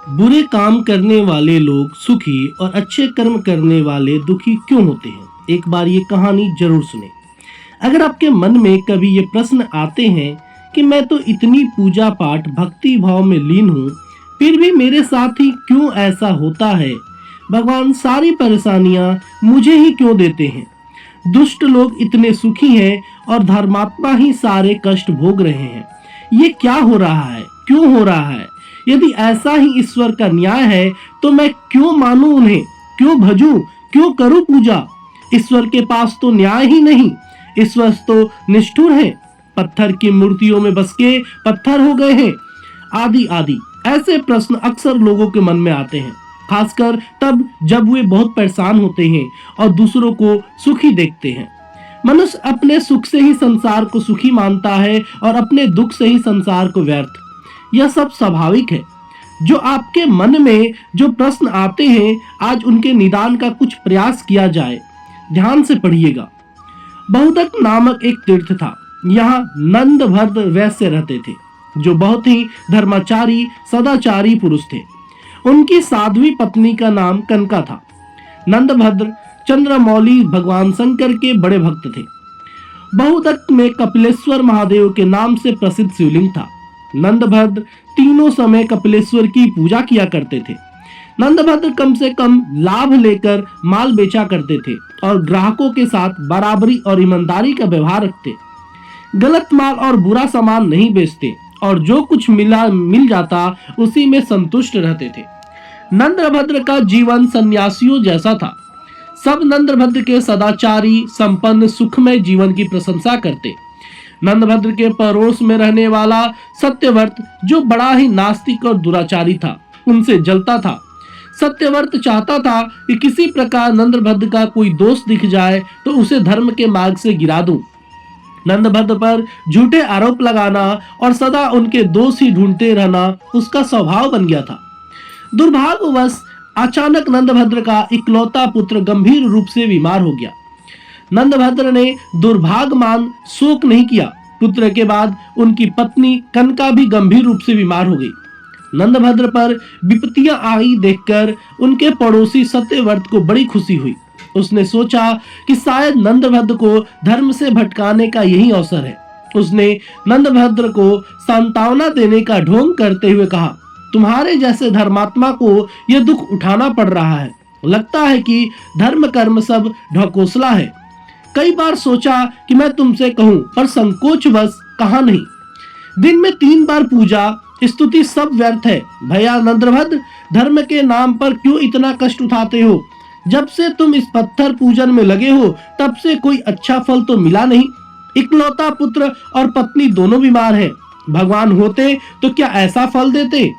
बुरे काम करने वाले लोग सुखी और अच्छे कर्म करने वाले दुखी क्यों होते हैं? एक बार ये कहानी जरूर सुने। अगर आपके मन में कभी ये प्रश्न आते हैं कि मैं तो इतनी पूजा पाठ भक्ति भाव में लीन हूँ, फिर भी मेरे साथ ही क्यों ऐसा होता है? भगवान सारी परेशानियां मुझे ही क्यों देते हैं? दुष्ट लोग इतने सुखी हैं और धर्मात्मा ही सारे कष्ट भोग रहे हैं। ये क्या हो रहा है? क्यों हो रहा है? यदि ऐसा ही ईश्वर का न्याय है तो मैं क्यों मानूं उन्हें? क्यों भजूं? क्यों करूं पूजा? ईश्वर के पास तो न्याय ही नहीं। ईश्वर तो निष्ठुर है। पत्थर की मूर्तियों में बस के पत्थर हो गए हैं। आदि आदि ऐसे प्रश्न अक्सर लोगों के मन में आते हैं, खासकर तब जब वे बहुत परेशान होते हैं और दूसरों को सुखी देखते हैं। मनुष्य अपने सुख से ही संसार को सुखी मानता है और अपने दुख से ही संसार को व्यर्थ। यह सब स्वाभाविक है। जो आपके मन में जो प्रश्न आते हैं, आज उनके निदान का कुछ प्रयास किया जाए। ध्यान से पढ़िएगा। बहुतक नामक एक तीर्थ था। यहाँ नंदभद्र वैश्य रहते थे, जो बहुत ही धर्माचारी सदाचारी पुरुष थे। उनकी साध्वी पत्नी का नाम कनका था। नंदभद्र चंद्रमौली भगवान शंकर के बड़े भक्त थे। बहुतक में कपिलेश्वर महादेव के नाम से प्रसिद्ध शिवलिंग था। नंदभद्र तीनों समय कपिलेश्वर की पूजा किया करते थे। नंदभद्र कम से कम लाभ लेकर माल बेचा करते थे और ग्राहकों के साथ बराबरी और ईमानदारी का व्यवहार रखते। गलत माल और बुरा सामान नहीं बेचते और जो कुछ मिल जाता उसी में संतुष्ट रहते थे। नंदभद्र का जीवन सन्यासियों जैसा था। सब नंदभद्र के सदाचारी संपन्न सुखमय जीवन की प्रशंसा करते। नंदभद्र के पड़ोस में रहने वाला सत्यव्रत, जो बड़ा ही नास्तिक और दुराचारी था, उनसे जलता था। सत्यव्रत चाहता था कि किसी प्रकार नंदभद्र का कोई दोष दिख जाए तो उसे धर्म के मार्ग से गिरा दूं। नंदभद्र पर झूठे आरोप लगाना और सदा उनके दोष ही ढूंढते रहना उसका स्वभाव बन गया था। दुर्भाग्यवश अचानक नंदभद्र का इकलौता पुत्र गंभीर रूप से बीमार हो गया। नंदभद्र ने दुर्भाग्यमान शोक नहीं किया। पुत्र के बाद उनकी पत्नी कनका भी गंभीर रूप से बीमार हो गई। नंदभद्र पर विपत्तियां आई देखकर उनके पड़ोसी सत्यव्रत को बड़ी खुशी हुई। उसने सोचा कि शायद नंदभद्र को धर्म से भटकाने का यही अवसर है। उसने नंदभद्र को सांत्वना देने का ढोंग करते हुए कहा, तुम्हारे जैसे धर्मात्मा को यह दुख उठाना पड़ रहा है। लगता है कि धर्म कर्म सब ढकोसला है। कई बार सोचा कि मैं तुमसे कहूं, पर संकोचवश कहा नहीं। दिन में 3 बार पूजा स्तुति सब व्यर्थ है। भैया नंदभद्र, धर्म के नाम पर क्यों इतना कष्ट उठाते हो? जब से तुम इस पत्थर पूजन में लगे हो तब से कोई अच्छा फल तो मिला नहीं। इकलौता पुत्र और पत्नी दोनों बीमार हैं। भगवान होते तो क्या ऐसा फल देते?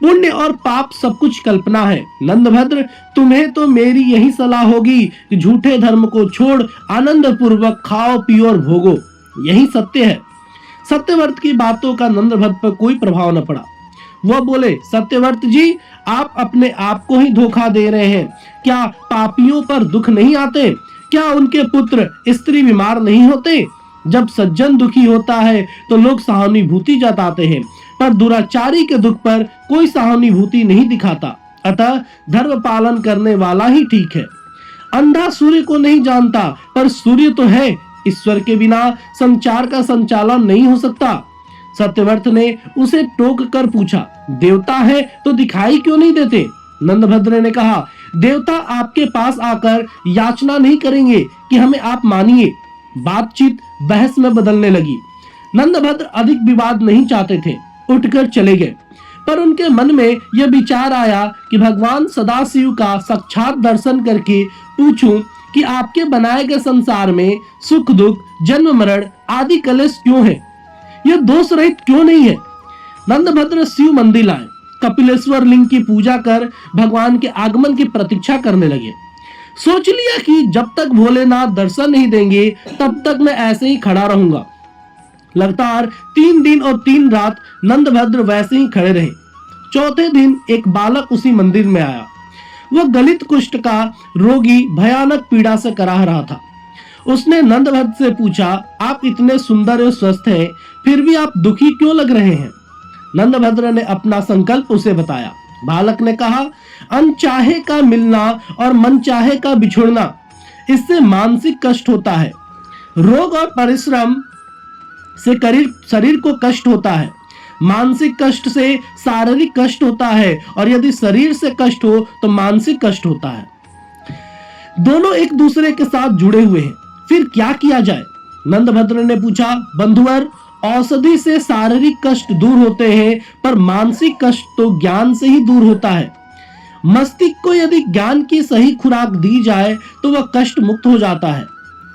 पुण्य और पाप सब कुछ कल्पना है। नंदभद्र, तुम्हें तो मेरी यही सलाह होगी कि झूठे धर्म को छोड़ आनंद पूर्वक खाओ पियो और भोगो। यही सत्य है। सत्यव्रत की बातों का नंदभद्र पर कोई प्रभाव न पड़ा। वह बोले, सत्यव्रत जी, आप अपने आप को ही धोखा दे रहे हैं। क्या पापियों पर दुख नहीं आते? क्या उनके पुत्र स्त्री बीमार नहीं होते? जब सज्जन दुखी होता है तो लोग सहानुभूति जताते हैं, पर दुराचारी के दुख पर कोई सहानुभूति नहीं दिखाता। अतः धर्म पालन करने वाला ही ठीक है। अंधा सूर्य को नहीं जानता, पर सूर्य तो है। ईश्वर के बिना संचार का संचालन नहीं हो सकता। सत्यव्रत ने उसे टोक कर पूछा, देवता है तो दिखाई क्यों नहीं देते? नंदभद्र ने कहा, देवता आपके पास आकर याचना नहीं करेंगे कि हमें आप मानिए। बातचीत बहस में बदलने लगी। नंदभद्र अधिक विवाद नहीं चाहते थे, उठकर चले गए। पर उनके मन में यह विचार आया कि भगवान सदाशिव का साक्षात दर्शन करके पूछूं कि आपके बनाए गए संसार में सुख दुख जन्म मरण आदि कलेश क्यों है? यह दोष रहित क्यों नहीं है? नंदभद्र शिव मंदिर लाए। कपिलेश्वर लिंग की पूजा कर भगवान के आगमन की प्रतीक्षा करने लगे। सोच लिया कि जब तक भोलेनाथ दर्शन नहीं देंगे तब तक मैं ऐसे ही खड़ा रहूंगा। लगातार 3 दिन और 3 रात नंदभद्र वैसे ही खड़े रहे। चौथे दिन एक बालक उसी मंदिर में आया। वह गलित कुष्ठ का रोगी भयानक पीड़ा से कराह रहा था। उसने नंदभद्र से पूछा, आप इतने सुंदर और स्वस्थ हैं, फिर भी आप दुखी क्यों लग रहे हैं? नंदभद्र ने अपना संकल्प उसे बताया बालक ने कहा, अनचाहे का मिलना और मनचाहे का बिछुड़ना, इससे मानसिक कष्ट होता है। रोग और परिश्रम से शरीर को कष्ट होता है। मानसिक कष्ट से शारीरिक कष्ट होता है, और यदि शरीर से कष्ट हो तो मानसिक कष्ट होता है। दोनों एक दूसरे के साथ जुड़े हुए हैं, फिर क्या किया जाए? नंदभद्र ने पूछा। बंधुवर, औषधि से शारीरिक कष्ट दूर होते हैं, पर मानसिक कष्ट तो ज्ञान से ही दूर होता है। मस्तिष्क को यदि ज्ञान की सही खुराक दी जाए तो वह कष्ट मुक्त हो जाता है।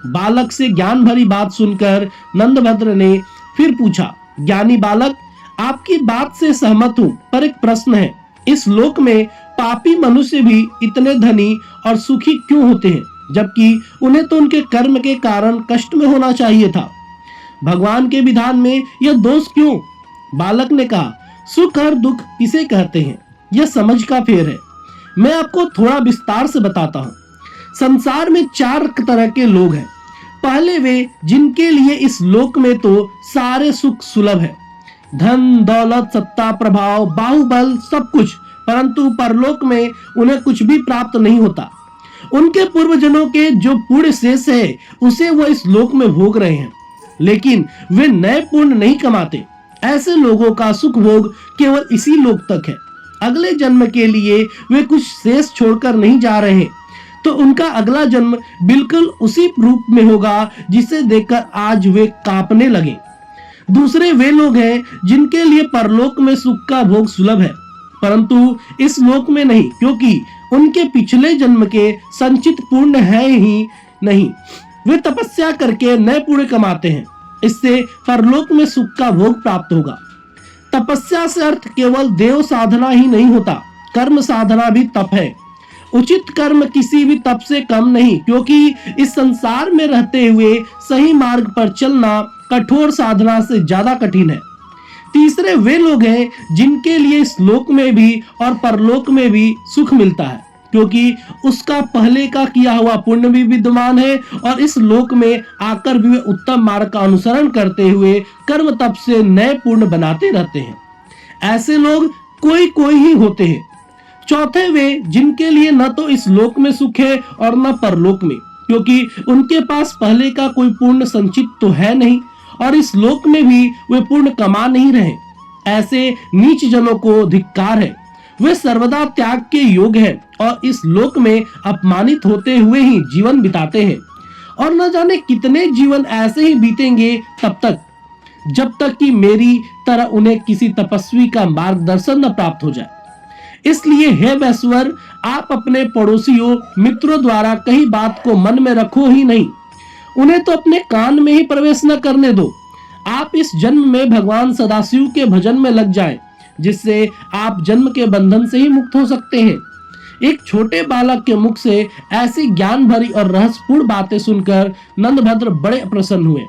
बालक से ज्ञान भरी बात सुनकर नंदभद्र ने फिर पूछा, ज्ञानी बालक, आपकी बात से सहमत हूं, पर एक प्रश्न है। इस लोक में पापी मनुष्य भी इतने धनी और सुखी क्यों होते हैं, जबकि उन्हें तो उनके कर्म के कारण कष्ट में होना चाहिए था? भगवान के विधान में यह दोष क्यों? बालक ने कहा, सुख और दुख किसे कहते हैं, यह समझ का फेर है। मैं आपको थोड़ा विस्तार से बताता हूँ। संसार में 4 तरह के लोग हैं। पहले वे जिनके लिए इस लोक में तो सारे सुख सुलभ है, धन दौलत सत्ता प्रभाव बाहुबल सब कुछ, परंतु परलोक में उन्हें कुछ भी प्राप्त नहीं होता। उनके पूर्वजनों के जो पुण्य शेष है उसे वो इस लोक में भोग रहे हैं, लेकिन वे नए पुण्य नहीं कमाते। ऐसे लोगों का सुख भोग केवल इसी लोक तक है। अगले जन्म के लिए वे कुछ शेष छोड़कर नहीं जा रहे, तो उनका अगला जन्म बिल्कुल उसी रूप में होगा जिसे देखकर आज वे कांपने लगे। दूसरे वे लोग हैं जिनके लिए परलोक में सुख का भोग सुलभ है, परंतु इस लोक में नहीं, क्योंकि उनके पिछले जन्म के संचित पुण्य है ही नहीं। वे तपस्या करके नए पुण्य कमाते हैं, इससे परलोक में सुख का भोग प्राप्त होगा। तपस्या से अर्थ केवल देव साधना ही नहीं होता, कर्म साधना भी तप है। उचित कर्म किसी भी तप से कम नहीं, क्योंकि इस संसार में रहते हुए सही मार्ग पर चलना कठोर साधना से ज्यादा कठिन है। तीसरे वे लोग हैं जिनके लिए इस लोक में भी और परलोक में भी सुख मिलता है, क्योंकि उसका पहले का किया हुआ पुण्य भी विद्यमान है, और इस लोक में आकर भी वे उत्तम मार्ग का अनुसरण करते हुए कर्म तप से नए पुण्य बनाते रहते हैं। ऐसे लोग कोई कोई ही होते हैं। चौथे वे जिनके लिए न तो इस लोक में सुख है और न परलोक में, क्योंकि उनके पास पहले का कोई पुण्य संचित तो है नहीं, और इस लोक में भी वे पुण्य कमा नहीं रहे। ऐसे नीच जनों को धिक्कार है। वे सर्वदा त्याग के योग हैं और इस लोक में अपमानित होते हुए ही जीवन बिताते हैं, और न जाने कितने जीवन ऐसे ही बीतेंगे तब तक, जब तक कि मेरी तरह उन्हें किसी तपस्वी का मार्गदर्शन न प्राप्त हो जाए। इसलिए हे वैश्वर, आप अपने पड़ोसियों मित्रों द्वारा कही बात को मन में रखो ही नहीं, उन्हें तो अपने कान में ही प्रवेश न करने दो। आप इस जन्म में भगवान सदाशिव के भजन में लग जाएं, जिससे आप जन्म के बंधन से ही मुक्त हो सकते हैं। एक छोटे बालक के मुख से ऐसी ज्ञान भरी और रहस्यपूर्ण बातें सुनकर नंदभद्र बड़े प्रसन्न हुए।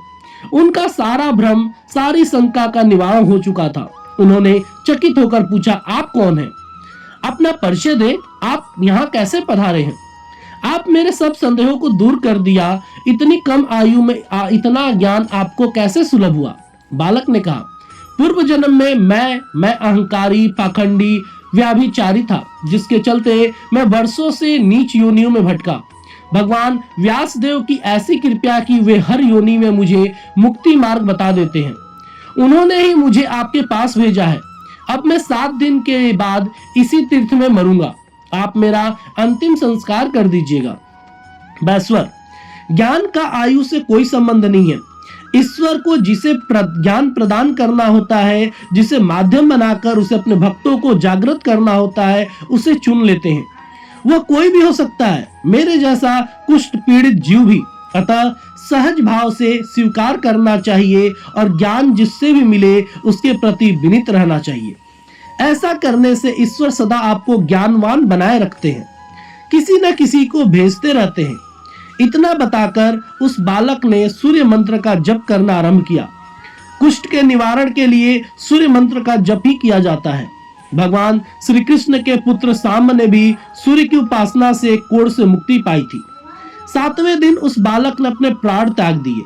उनका सारा भ्रम, सारी शंका का निवारण हो चुका था। उन्होंने चकित होकर पूछा, आप कौन हैं? अपना परिचय दे, आप यहाँ कैसे पधारे हैं? आप मेरे सब संदेहों को दूर कर दिया। इतनी कम आयु में इतना ज्ञान आपको कैसे सुलभ हुआ? बालक ने कहा, पूर्व जन्म में मैं अहंकारी, पाखंडी, व्याभिचारी था, जिसके चलते मैं वर्षों से नीच योनियों में भटका। भगवान व्यासदेव की ऐसी कृपा की वे हर योनि में मुझे मुक्ति मार्ग बता देते हैं। उन्होंने ही मुझे आपके पास भेजा है। अब मैं 7 दिन के बाद इसी तीर्थ में मरूंगा। आप मेरा अंतिम संस्कार कर दीजिएगा। वैश्वर, ज्ञान का आयु से कोई संबंध नहीं है। ईश्वर को जिसे ज्ञान प्रदान करना होता है, जिसे माध्यम बनाकर उसे अपने भक्तों को जागृत करना होता है, उसे चुन लेते हैं। वह कोई भी हो सकता है, मेरे जैसा कुष्ठ पीड़ित जीव भी। अतः सहज भाव से स्वीकार करना चाहिए और ज्ञान जिससे भी मिले उसके प्रति विनीत रहना चाहिए। ऐसा करने से ईश्वर सदा आपको ज्ञानवान बनाए रखते हैं, किसी न किसी को भेजते रहते हैं। इतना बताकर उस बालक ने सूर्य मंत्र का जप करना आरंभ किया। कुष्ठ के निवारण के लिए सूर्य मंत्र का जप ही किया जाता है। भगवान श्री कृष्ण के पुत्र सांब ने भी सूर्य की उपासना से कोढ़ से मुक्ति पाई थी। 7वें दिन उस बालक ने अपने प्राण त्याग दिए।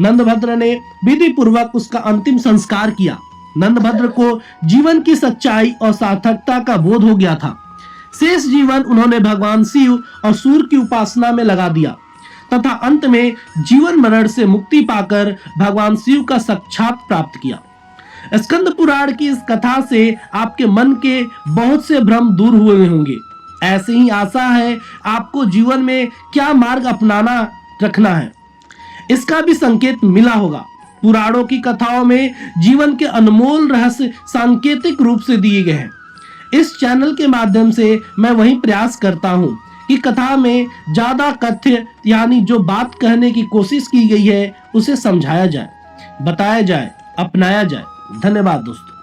नंदभद्र ने विधि पूर्वक उसका अंतिम संस्कार किया। नंदभद्र को जीवन की सच्चाई और सार्थकता का बोध हो गया था। शेष जीवन उन्होंने भगवान शिव और सूर्य की उपासना में लगा दिया तथा अंत में जीवन मरण से मुक्ति पाकर भगवान शिव का साक्षात प्राप्त किया। स्कंद पुराण की इस कथा से आपके मन के बहुत से भ्रम दूर हुए होंगे। ऐसे ही आशा है आपको जीवन में क्या मार्ग अपनाना रखना है, इसका भी संकेत मिला होगा। पुराणों की कथाओं में जीवन के अनमोल रहस्य सांकेतिक रूप से दिए गए हैं। इस चैनल के माध्यम से मैं वही प्रयास करता हूं कि कथा में ज्यादा कथ्य यानी जो बात कहने की कोशिश की गई है उसे समझाया जाए, बताया जाए, अपनाया जाए। धन्यवाद दोस्तों।